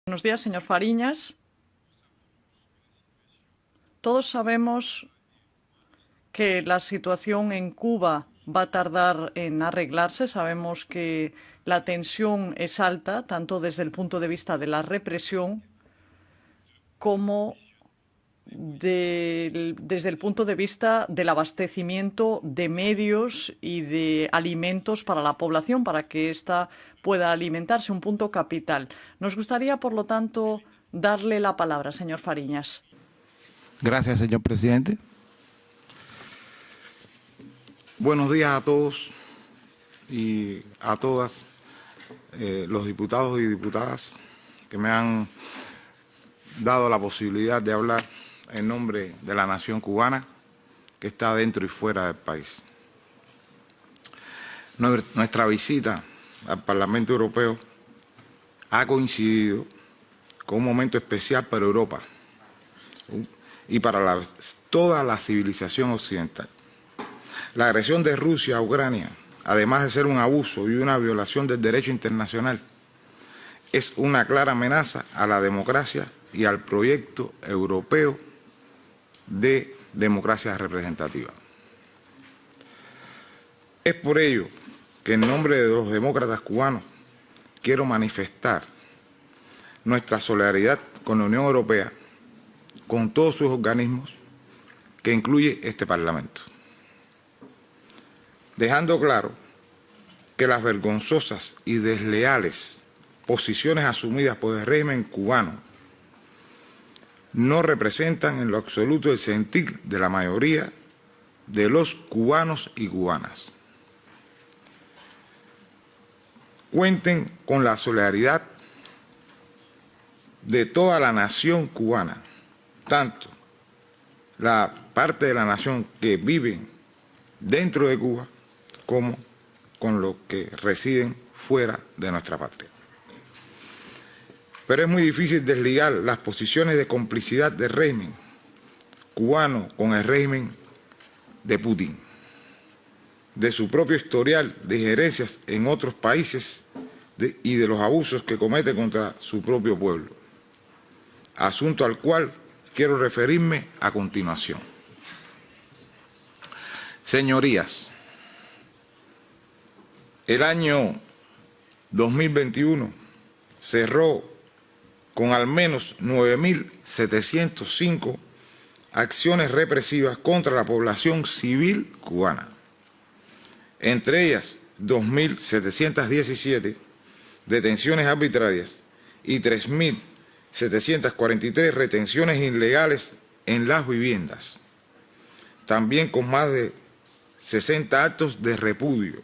Buenos días, señor Fariñas. Todos sabemos que la situación en Cuba va a tardar en arreglarse. Sabemos que la tensión es alta, tanto desde el punto de vista de la represión como desde el punto de vista del abastecimiento de medios y de alimentos para la población, para que ésta pueda alimentarse, un punto capital. Nos gustaría, por lo tanto, darle la palabra, señor Fariñas. Gracias, señor presidente. Buenos días a todos y a todas los diputados y diputadas que me han dado la posibilidad de hablar en nombre de la nación cubana que está dentro y fuera del país. Nuestra visita al Parlamento Europeo ha coincidido con un momento especial para Europa y para toda la civilización occidental. La agresión de Rusia a Ucrania, además de ser un abuso y una violación del derecho internacional, es una clara amenaza a la democracia y al proyecto europeo de democracia representativa. Es por ello que en nombre de los demócratas cubanos quiero manifestar nuestra solidaridad con la Unión Europea, con todos sus organismos, que incluye este Parlamento, dejando claro que las vergonzosas y desleales posiciones asumidas por el régimen cubano no representan en lo absoluto el sentir de la mayoría de los cubanos y cubanas. Cuenten con la solidaridad de toda la nación cubana, tanto la parte de la nación que vive dentro de Cuba como con los que residen fuera de nuestra patria. Pero es muy difícil desligar las posiciones de complicidad del régimen cubano con el régimen de Putin, de su propio historial de injerencias en otros países y de los abusos que comete contra su propio pueblo, asunto al cual quiero referirme a continuación. Señorías, el año 2021 cerró con al menos 9.705 acciones represivas contra la población civil cubana, entre ellas 2.717 detenciones arbitrarias y 3.743 retenciones ilegales en las viviendas, también con más de 60 actos de repudio,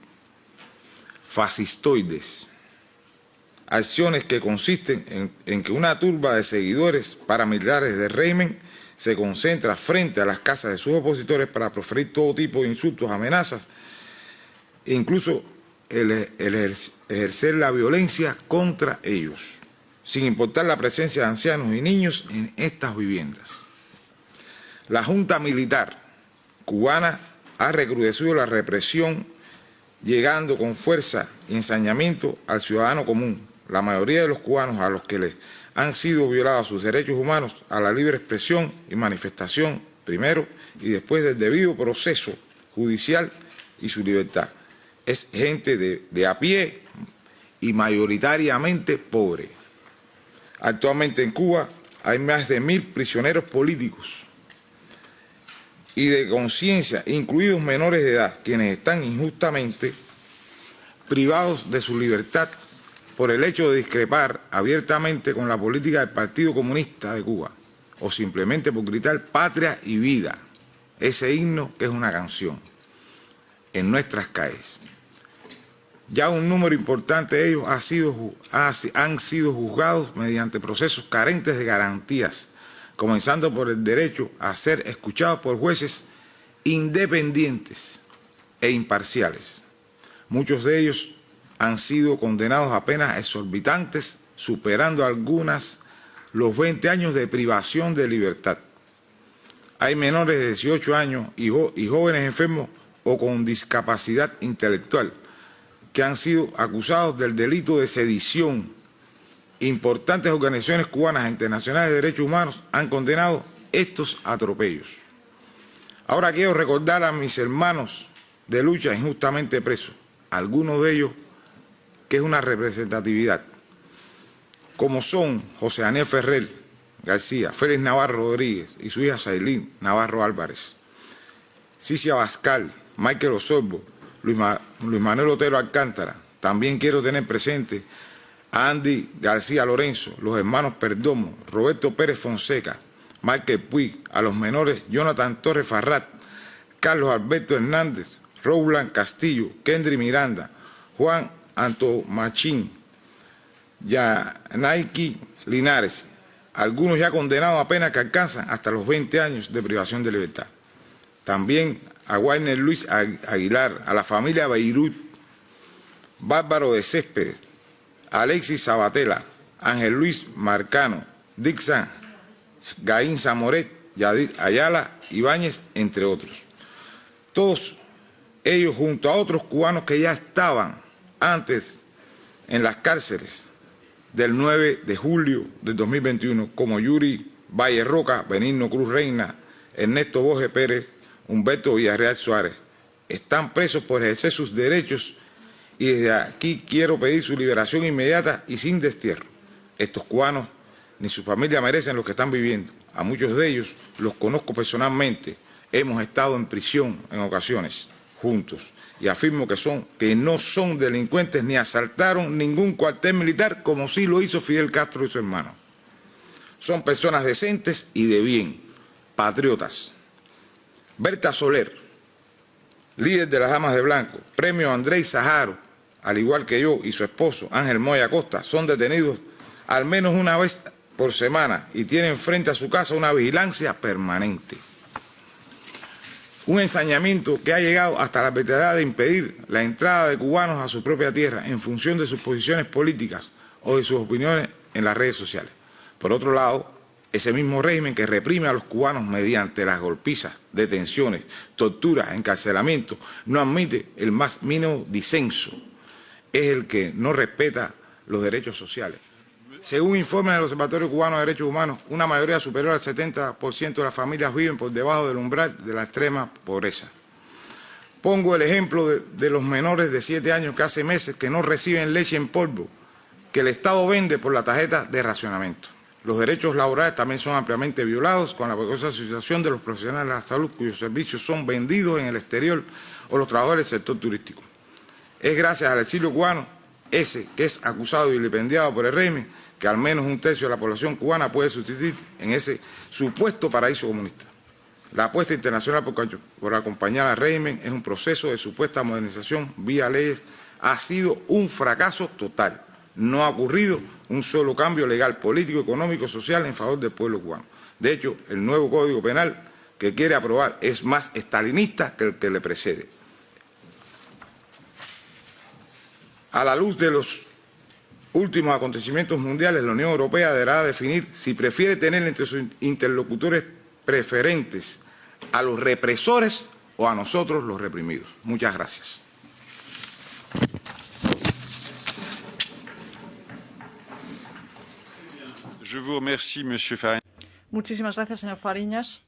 fascistoides, acciones que consisten en que una turba de seguidores paramilitares del régimen se concentra frente a las casas de sus opositores para proferir todo tipo de insultos, amenazas e incluso ejercer la violencia contra ellos, sin importar la presencia de ancianos y niños en estas viviendas. La Junta Militar cubana ha recrudecido la represión, llegando con fuerza y ensañamiento al ciudadano común, la mayoría de los cubanos a los que les han sido violados sus derechos humanos a la libre expresión y manifestación, primero, y después del debido proceso judicial y su libertad. Es gente de a pie y mayoritariamente pobre. Actualmente en Cuba hay más de 1.000 prisioneros políticos y de conciencia, incluidos menores de edad, quienes están injustamente privados de su libertad por el hecho de discrepar abiertamente con la política del Partido Comunista de Cuba, o simplemente por gritar patria y vida, ese himno que es una canción, en nuestras calles. Ya un número importante de ellos han sido juzgados mediante procesos carentes de garantías, comenzando por el derecho a ser escuchados por jueces independientes e imparciales. Muchos de ellos han sido condenados a penas exorbitantes, superando algunas los 20 años de privación de libertad. Hay menores de 18 años y jóvenes enfermos o con discapacidad intelectual que han sido acusados del delito de sedición Importantes organizaciones cubanas e internacionales de derechos humanos han condenado estos atropellos. Ahora quiero recordar a mis hermanos de lucha injustamente presos, algunos de ellos que es una representatividad, como son José Daniel Ferrer García, Félix Navarro Rodríguez y su hija Sailín Navarro Álvarez, Cicia Bascal, Michael Osorbo, Luis Manuel Otero Alcántara. También quiero tener presente a Andy García Lorenzo, los hermanos Perdomo, Roberto Pérez Fonseca, Michael Puig, a los menores Jonathan Torres Farrat, Carlos Alberto Hernández, Roland Castillo, Kendry Miranda, Juan Antomachín, Yanaiki Linares, algunos ya condenados a penas que alcanzan hasta los 20 años de privación de libertad. También a Wagner Luis Aguilar, a la familia Beirut, Bárbaro de Céspedes, Alexis Sabatella, Ángel Luis Marcano, Dixon Gaín Zamoret, Yadir Ayala Ibáñez, entre otros. Todos ellos junto a otros cubanos que ya estaban antes en las cárceles del 9 de julio del 2021, como Yuri Valle Roca, Benigno Cruz Reina, Ernesto Borges Pérez, Humberto Villarreal Suárez, están presos por ejercer sus derechos y desde aquí quiero pedir su liberación inmediata y sin destierro. Estos cubanos ni su familia merecen lo que están viviendo. A muchos de ellos los conozco personalmente, hemos estado en prisión en ocasiones juntos y afirmo que no son delincuentes ni asaltaron ningún cuartel militar como sí lo hizo Fidel Castro y su hermano. Son personas decentes y de bien, patriotas. Berta Soler, líder de las Damas de Blanco, premio Andrés Saharo, al igual que yo y su esposo Ángel Moya Costa, son detenidos al menos una vez por semana y tienen frente a su casa una vigilancia permanente. Un ensañamiento que ha llegado hasta la arbitrariedad de impedir la entrada de cubanos a su propia tierra en función de sus posiciones políticas o de sus opiniones en las redes sociales. Por otro lado, ese mismo régimen que reprime a los cubanos mediante las golpizas, detenciones, torturas, encarcelamientos, no admite el más mínimo disenso. Es el que no respeta los derechos sociales. Según informes del Observatorio Cubano de Derechos Humanos, una mayoría superior al 70% de las familias viven por debajo del umbral de la extrema pobreza. Pongo el ejemplo de los menores de 7 años que hace meses que no reciben leche en polvo, que el Estado vende por la tarjeta de racionamiento. Los derechos laborales también son ampliamente violados con la poderosa situación de los profesionales de la salud cuyos servicios son vendidos en el exterior o los trabajadores del sector turístico. Es gracias al exilio cubano, ese que es acusado y vilipendiado por el régimen, que al menos un tercio de la población cubana puede sustituir en ese supuesto paraíso comunista. La apuesta internacional por acompañar al régimen es un proceso de supuesta modernización vía leyes. Ha sido un fracaso total. No ha ocurrido un solo cambio legal, político, económico, social en favor del pueblo cubano. De hecho, el nuevo Código Penal que quiere aprobar es más estalinista que el que le precede. A la luz de los últimos acontecimientos mundiales, la Unión Europea deberá definir si prefiere tener entre sus interlocutores preferentes a los represores o a nosotros los reprimidos. Muchas gracias. Je vous remercie, Monsieur Fariñas. Muchísimas gracias, señor Fariñas.